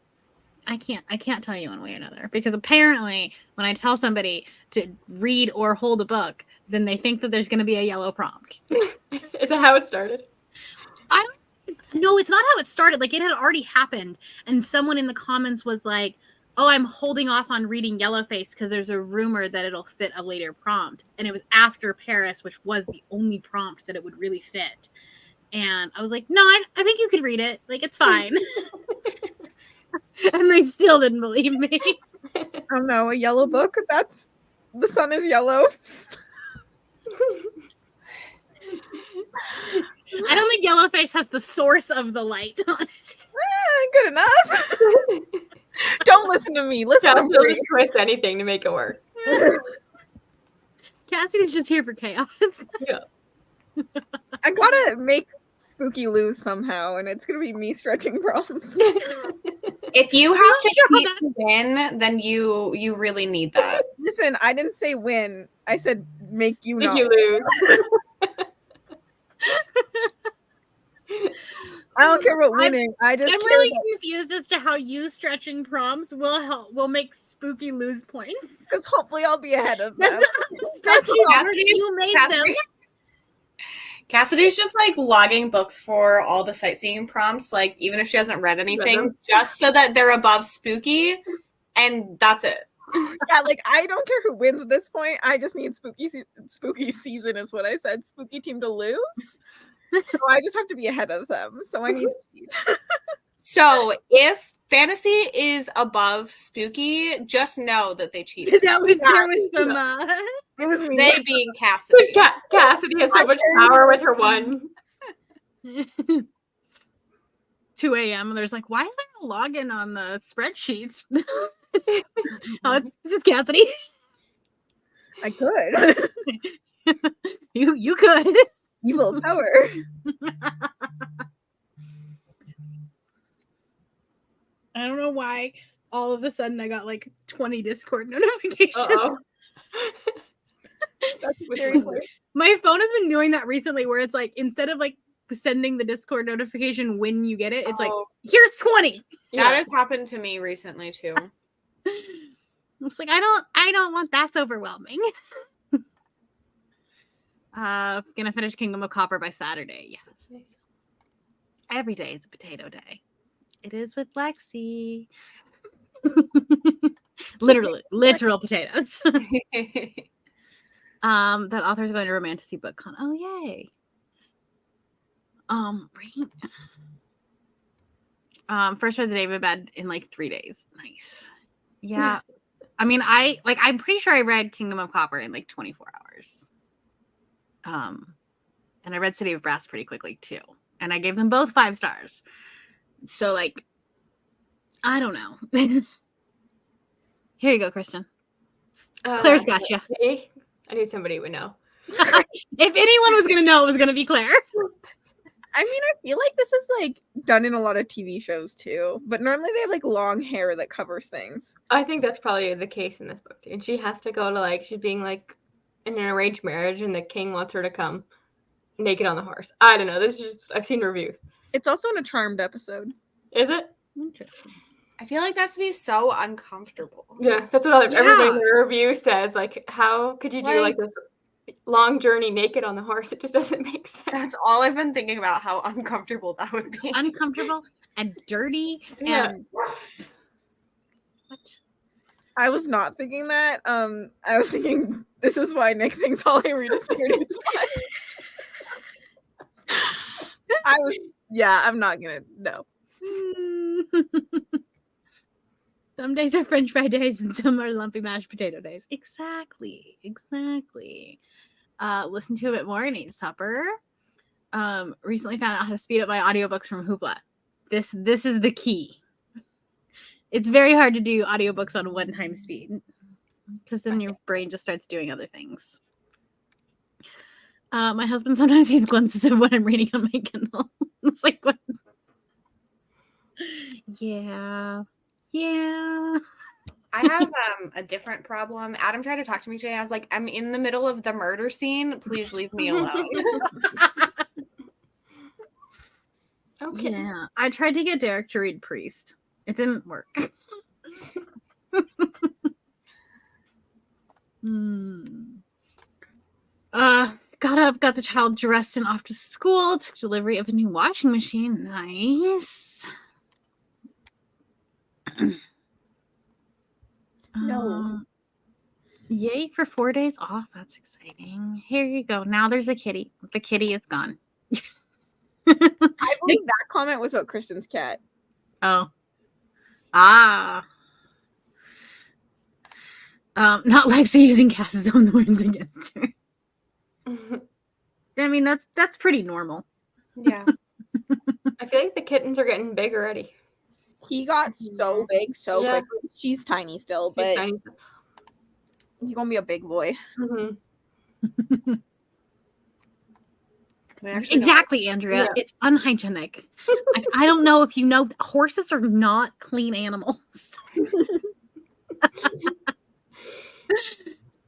I can't tell you one way or another because apparently when I tell somebody to read or hold a book, then they think that there's going to be a yellow prompt. Is that how it started? No, it's not how it started. Like, it had already happened, and someone in the comments was like, "Oh, I'm holding off on reading Yellowface because there's a rumor that it'll fit a later prompt." And it was after Paris, which was the only prompt that it would really fit. And I was like, "No, I think you could read it. Like, it's fine." And they still didn't believe me. Oh no, a yellow book? That's the sun is yellow. I don't think Yellowface has the source of the light on it. Good enough. Don't listen to me. Listen to They'll me. just twist anything to make it work. Cassie's just here for chaos. Yeah. I gotta make Spooky lose somehow, and it's gonna be me stretching prompts. If you have to sure cheat that- to win, then you really need that. Listen, I didn't say win. I said make you If not. you lose. I don't care about winning. I just I'm care really that confused as to how you stretching prompts will make Spooky lose points. because hopefully I'll be ahead of That's them. not the spreadsheet Cassidy- you made them. Cassidy's just like logging books for all the sightseeing prompts, like even if she hasn't read anything, them. just so that they're above spooky, and that's it. Yeah, like I don't care who wins at this point. I just need spooky season is what I said. Spooky team to lose. So I just have to be ahead of them. So I need to cheat. So if fantasy is above spooky, just know that they cheated. There was some It was me. They being Cassidy. Cassidy has so much power with her one. 2 a.m. There's like, why is there a login on the spreadsheets? Oh, it's Cassidy. I could. You could. Evil power. I don't know why all of a sudden I got like 20 Discord notifications. Uh-oh. That's very funny. My phone has been doing that recently where it's like instead of like sending the Discord notification when you get it, it's like, Oh, here's 20. that has happened to me recently too. It's like I don't want that's overwhelming. Gonna finish Kingdom of Copper by Saturday. Yes. Every day is a potato day. It is with Lexi. Literal potatoes. That author's going to Romantasy Book Con. Oh yay. Right. First read the David Bed in like 3 days. Nice. Yeah. I mean, I'm pretty sure I read Kingdom of Copper in like 24 hours. And I read City of Brass pretty quickly too. And I gave them both 5 stars. So like, I don't know. Here you go, Kristen. Claire's got you. Me? I knew somebody would know. If anyone was gonna know, it was gonna be Claire. I mean, I feel like this is like done in a lot of TV shows too. But normally they have like long hair that covers things. I think that's probably the case in this book too. And she has to go to like, she's being like in an arranged marriage and the king wants her to come naked on the horse. I don't know. This is just, I've seen reviews. It's also in a Charmed episode. Is it? Interesting. I feel like that's to be so uncomfortable. Yeah, that's what everybody in the review says. Like, how could you do like this long journey naked on the horse? It just doesn't make sense. That's all I've been thinking about, how uncomfortable that would be. Uncomfortable and dirty Yeah. and what? I was not thinking that. I was thinking this is why Nick thinks all I read is dirty sweat. I'm not gonna no. Some days are French fry days and some are lumpy mashed potato days. Exactly. Listen to a bit more and eat supper. Recently found out how to speed up my audiobooks from Hoopla. This is the key. It's very hard to do audiobooks on 1 time speed because then your brain just starts doing other things. My husband sometimes sees glimpses of what I'm reading on my Kindle. It's like, what? Yeah. I have a different problem. Adam tried to talk to me today. I was like, I'm in the middle of the murder scene. Please leave me alone. Okay. Yeah. I tried to get Derek to read Priest. It didn't work. Got up, got the child dressed and off to school, took delivery of a new washing machine. Nice. No. Yay for 4 days off. That's exciting. Here you go. Now there's a kitty. The kitty is gone. I believe that comment was about Kristen's cat. Oh. Not Lexi using Cass's own horns against her. I mean, that's pretty normal. Yeah. I feel like the kittens are getting big already. He got so big so Yeah. quickly. She's tiny still, She's but tiny. he's gonna be a big boy. Mhm. We actually don't. Exactly, Andrea. Yeah. It's unhygienic. Like, I don't know if you know, horses are not clean animals.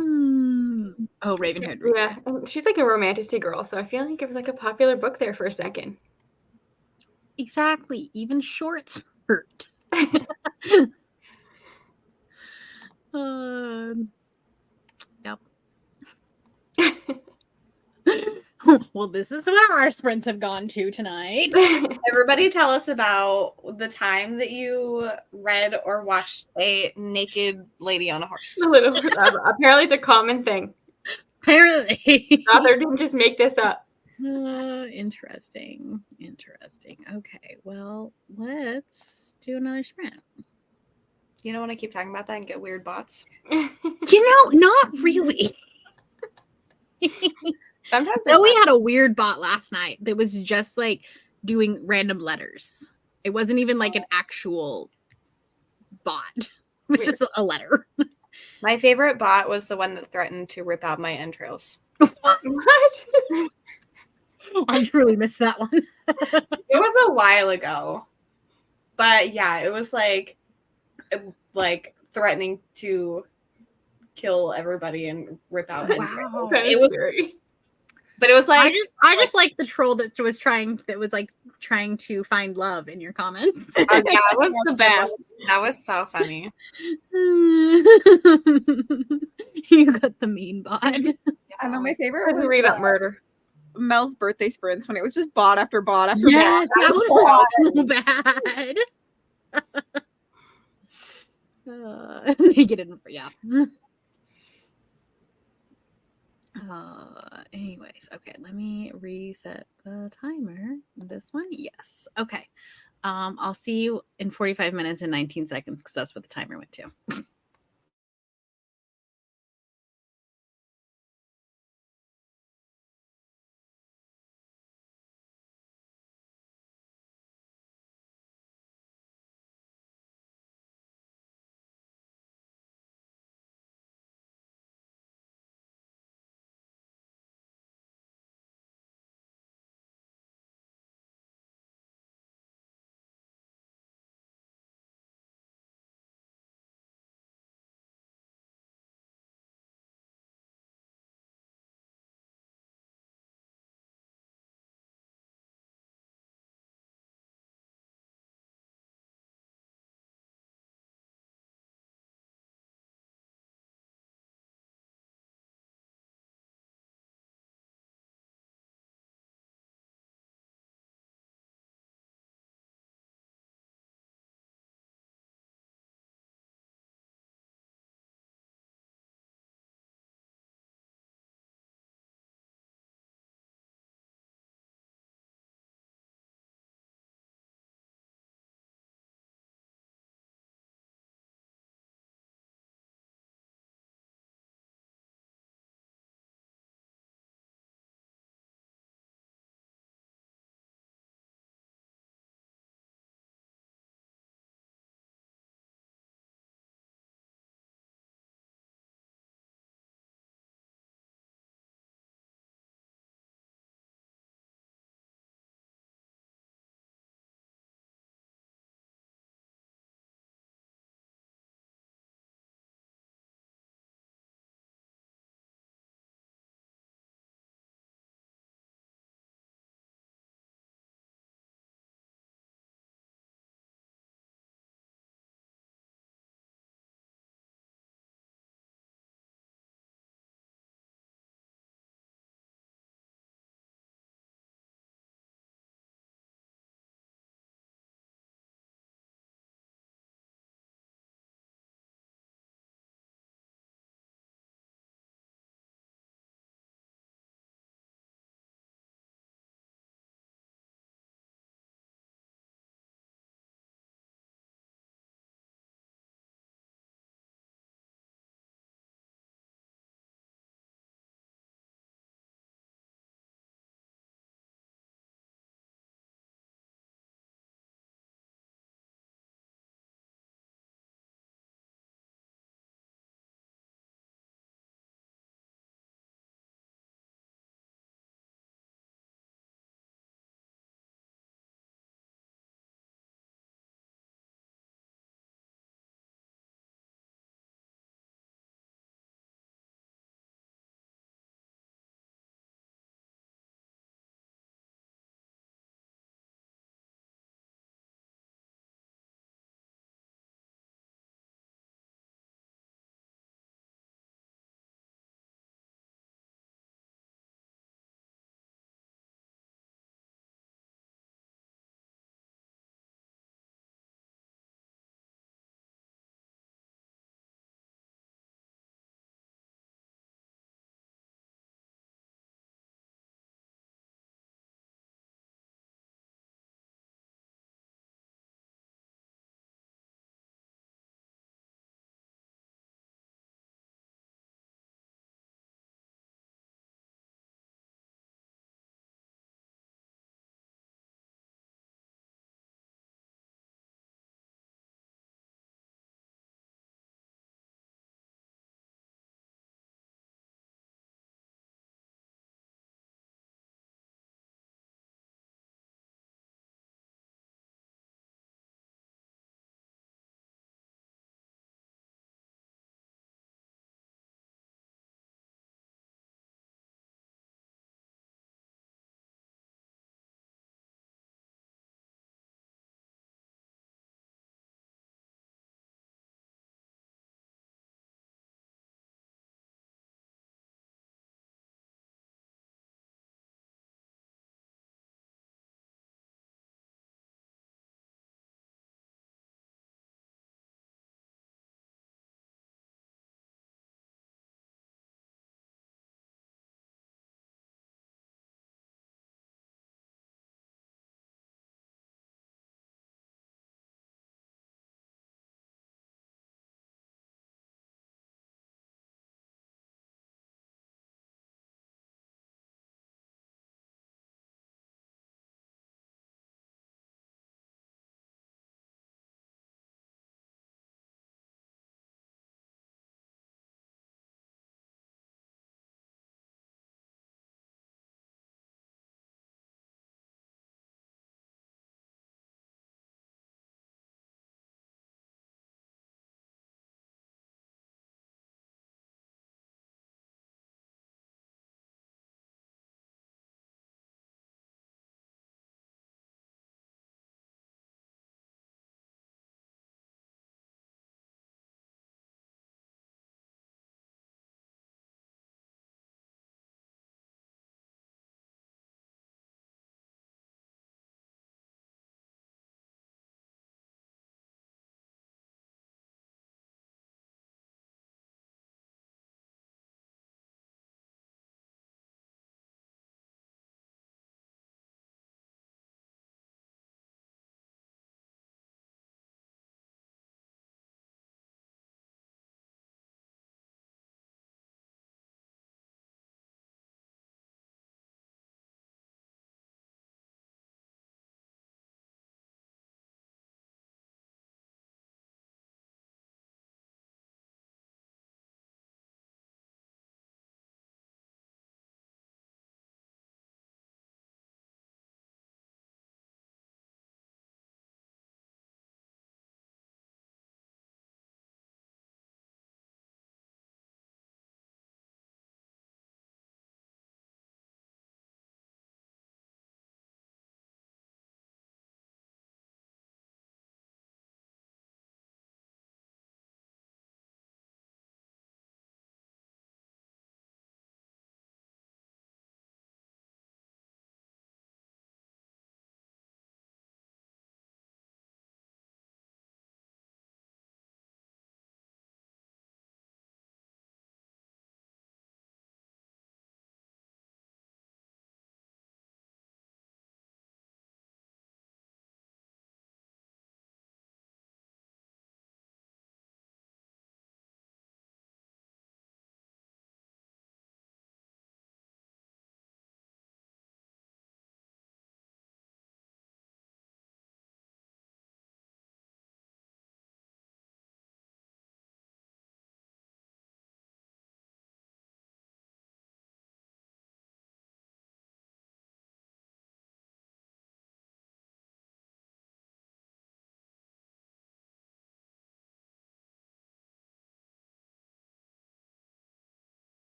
Oh, Ravenhood. Yeah, and she's like a romanticy girl, so I feel like it was like a popular book there for a second. Exactly. Even shorts hurt. Yep. Well, this is what our sprints have gone to tonight. Everybody tell us about the time that you read or watched a naked lady on a horse. Apparently, it's a common thing. Apparently. The author didn't just make this up. Interesting. Okay, well, let's do another sprint. You don't want to keep talking about that and get weird bots? Not really. Sometimes So we had a weird bot last night that was just like doing random letters. It wasn't even like an actual bot. It was just a letter. My favorite bot was the one that threatened to rip out my entrails. What? I truly missed that one. It was a while ago. But yeah, it was like threatening to kill everybody and rip out entrails. Wow. It was scary. But it was like I just like the troll that was trying to find love in your comments. yeah, it was the best. That was so funny. You got the mean bot. I know my favorite was Read up murder. Mel's birthday sprints when it was just bot after bot after Yes, bot. that was so bad. They get it, yeah. Anyways, okay, let me reset the timer. This one, yes. Okay. I'll see you in 45 minutes and 19 seconds because that's what the timer went to.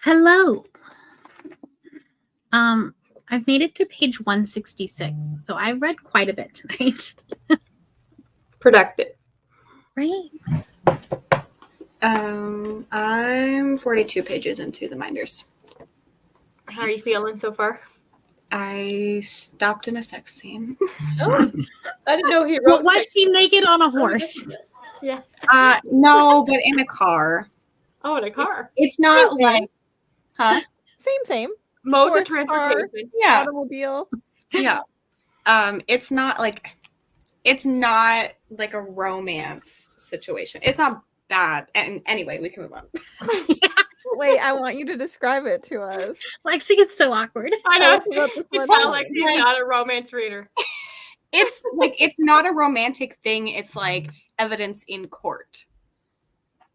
Hello. I've made it to page 166, so I read quite a bit tonight. Productive. Right? I'm 42 pages into the Minders. How are you feeling so far? I stopped in a sex scene. Oh, I didn't know he Well, wrote. was she naked on a horse? Yeah. No, but in a car. Oh, in a car. It's not Okay. like, huh? Same. Modes of Horse, car. transportation. Yeah, Automobile. yeah. It's not like a romance situation. It's not bad. And anyway, we can move on. Wait, I want you to describe it to us. Lexi gets so awkward. I Tell know. us about this You one. sound like he's Like- not a romance reader. It's not a romantic thing. It's like evidence in court.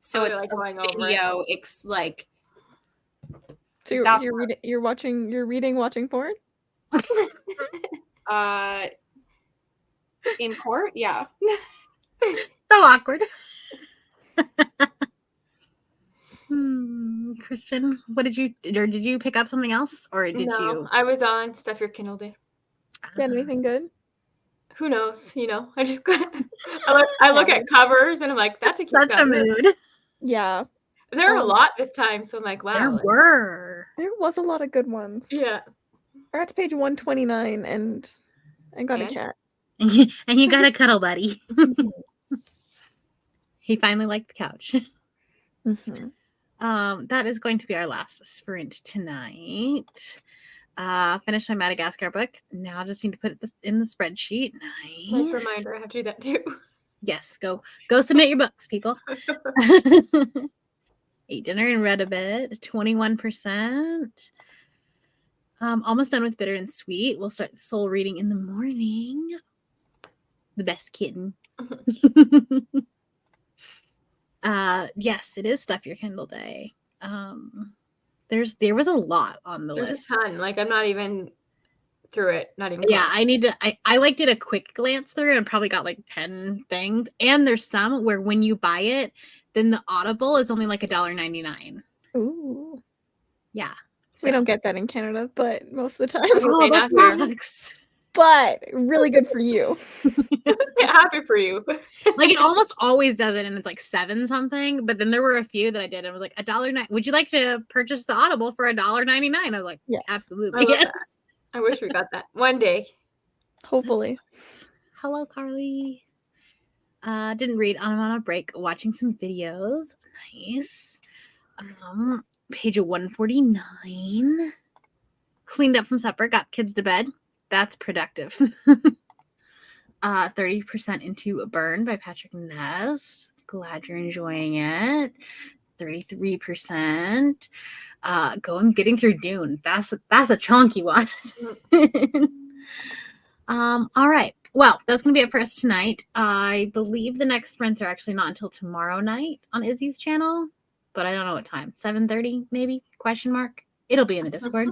So Oh, it's like a going over it. video. It's like So you're, That's you're reading, you're reading, watching porn. in court. Yeah. So awkward. Kristen, what did you pick up something else, or did No, you? I was on Stuff Your Kindle Day. Got anything good? Who knows? I just I look at covers and I'm like, that's a cute Such a cover. mood. Yeah, There are a lot this time, so I'm like, wow. There like, were. there was a lot of good ones. yeah. I got to page 129 and I got a And? cat. And you got a cuddle buddy. He finally liked the couch. Mm-hmm. That is going to be our last sprint tonight. Finished my Madagascar book. Now I just need to put this in the spreadsheet. Nice Nice. reminder. I have to do that too. Yes, go submit your books, people. Ate dinner and read a bit. 21%. Almost done with Bitter and Sweet. We'll start soul reading in the morning. The best kitten. Yes, it is Stuff Your Kindle Day. There was a lot on the There's list. a ton. Like I'm not even through it. Not even. Yeah, close. I need to. I like did a quick glance through and probably got like 10 things. And there's some where when you buy it, then the Audible is only like $1.99. Ooh, Yeah, we don't get that in Canada, but most of the time. Oh, Okay, that's not here. sucks. But really good for you. Happy for you. Like it almost always does it, and it's like 7 something. But then there were a few that I did. And it was like $1.09. Would you like to purchase the Audible for $1.99? I was like, Yes. absolutely, I love yes. that. I wish we got that one day. Hopefully. Hello, Carly. Didn't read. I'm on a break watching some videos. Nice. Page 149. Cleaned up from supper, got kids to bed. That's productive. 30% into Burn by Patrick Ness. Glad you're enjoying it. 33%. Getting through Dune. That's a chunky one. All right. Well, that's gonna be it for us tonight. I believe the next sprints are actually not until tomorrow night on Izzy's channel, but I don't know what time. 7:30 maybe? Question mark. It'll be in the Discord.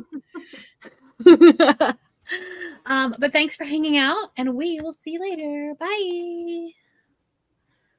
But thanks for hanging out, and we will see you later. Bye.